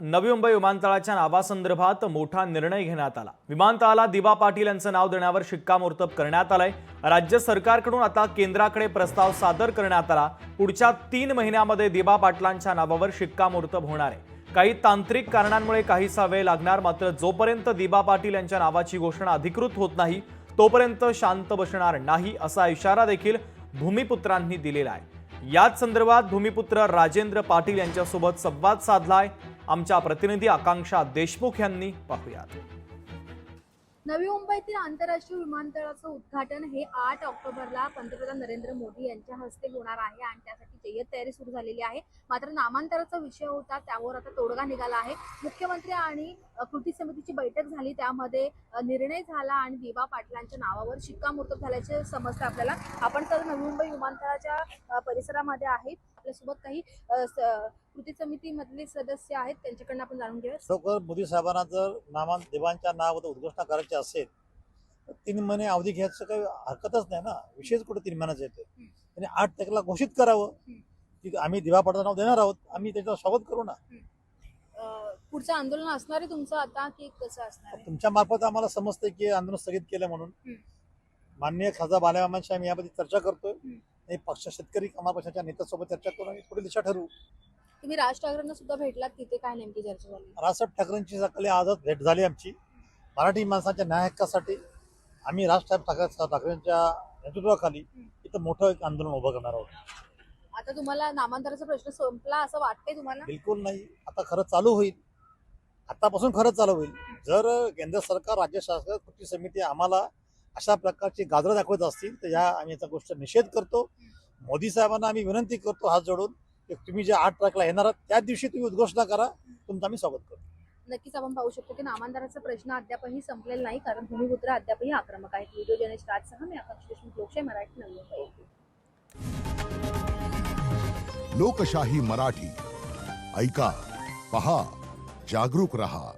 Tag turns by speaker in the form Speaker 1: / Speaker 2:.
Speaker 1: नवी मुंबई विमानतळाच्या नावासंदर्भात मोठा निर्णय घेण्यात आला। विमानतळाला दिबा पाटील यांचं नाव देण्यावर शिक्कामोर्तब करण्यात आलंय। राज्य सरकारकडून आता केंद्राकडे प्रस्ताव सादर करण्यात आला। पुढच्या 3 महिन्यांमध्ये दिबा पाटलांच्या नावावर शिक्कामोर्तब होणार आहे। काही तांत्रिक कारणांमुळे काहीसा वेळ लागणार, मात्र जोपर्यंत दिबा पाटील यांच्या नावाची घोषणा अधिकृत होत नाही तोपर्यंत शांत बसणार नाही असा इशारा देखील भूमिपुत्रांनी दिलेला आहे। याच संदर्भात भूमिपुत्र राजेंद्र पाटील यांच्यासोबत संवाद साधलाय आमच्या प्रतिनिधी आकांक्षा देशमुख यांनी। पाहूयात।
Speaker 2: नवी मुंबईतील आंतरराष्ट्रीय विमानतळाचं उद्घाटन हे 8 ऑक्टोबरला पंतप्रधान नरेंद्र मोदी यांच्या हस्ते होणार आहे आणि त्यासाठी जय्यत तयारी सुरू झालेली आहे। मात्र नामांतराचा विषय होता, त्यावर आता तोडगा निघाला आहे। मुख्यमंत्री आणि कृती समितीची बैठक झाली, त्यामध्ये निर्णय झाला आणि दिबा पाटलांच्या नावावर शिक्कामोर्तब झाल्याचे समजते आपल्याला। आपण तर नवी मुंबई विमानतळाच्या परिसरामध्ये आहे। आपल्यासोबत काही कृती समितीमधले सदस्य आहेत, त्यांच्याकडून आपण जाणून घेऊया।
Speaker 3: मोदी साहेबांना जर दिबांच्या नावावर उद्घोषणा करायची असेल तर 3 महिने अवधी घ्यायचं काही हरकतच नाही ना। विशेष कुठे 3 महिन्याचा येतो, त्यांनी 8 तारखेला घोषित करावं की आम्ही दिबा पाटलांना नाव देणार आहोत, आम्ही त्याचं स्वागत करू ना।
Speaker 2: पुढचं आंदोलन असणार आहे तुमचं आता की कसं असणार आहे?
Speaker 3: तुमच्या मार्फत आम्हाला समजते की आंदोलन स्थगित केलं म्हणून माननीय खासदार बालेमामांशी आम्ही याबद्दल चर्चा करतोय आणि पक्ष शेतकरी कामगार पक्षाच्या नेत्यांसोबत चर्चा करून आम्ही पुढे दिशा ठरवू।
Speaker 2: तुम्ही राज ठाकरेंना सुद्धा भेटलात, तिथे काय नेमकी चर्चा झाली?
Speaker 3: राजसाहेब ठाकरेंची सकाळी आजच भेट झाली आमची। मराठी माणसाच्या न्याय हक्कासाठी आम्ही राजसाहेब ठाकरेंच्या नेतृत्वाखाली इथं मोठं एक आंदोलन उभं करणार आहोत।
Speaker 2: आता तुम्हाला नामांतराचा प्रश्न संपला असं वाटतंय तुम्हाला?
Speaker 3: बिलकुल नाही, आता खरं चालू होईल, आतापासून खरं चालू होईल। जर केंद्र सरकार राज्य शासन कृती समिती आम्हाला अशा प्रकारची गाजरं दाखवत असतील तर आम्ही याचा गोष्ट निषेध करतो। मोदी साहेबांना आम्ही विनंती करतो हात जोडून की तुम्ही जे 8 तारखेला येणार आहात त्या दिवशी तुम्ही उद्घोषणा करा, तुमचं आम्ही स्वागत करू।
Speaker 2: नक्कीच आपण पाहू शकतो की नामांतराचा प्रश्न अद्यापही संपलेला नाही, कारण भूमिपुत्र अद्यापही आक्रमक आहेत। व्हिडिओ जर्नलिस्ट राजसह मी आकांक्षा देशमुख, लोकशाही मराठी, नवी मुंबई।
Speaker 4: लोकशाही मराठी ऐका, पहा, जागरूक रहा।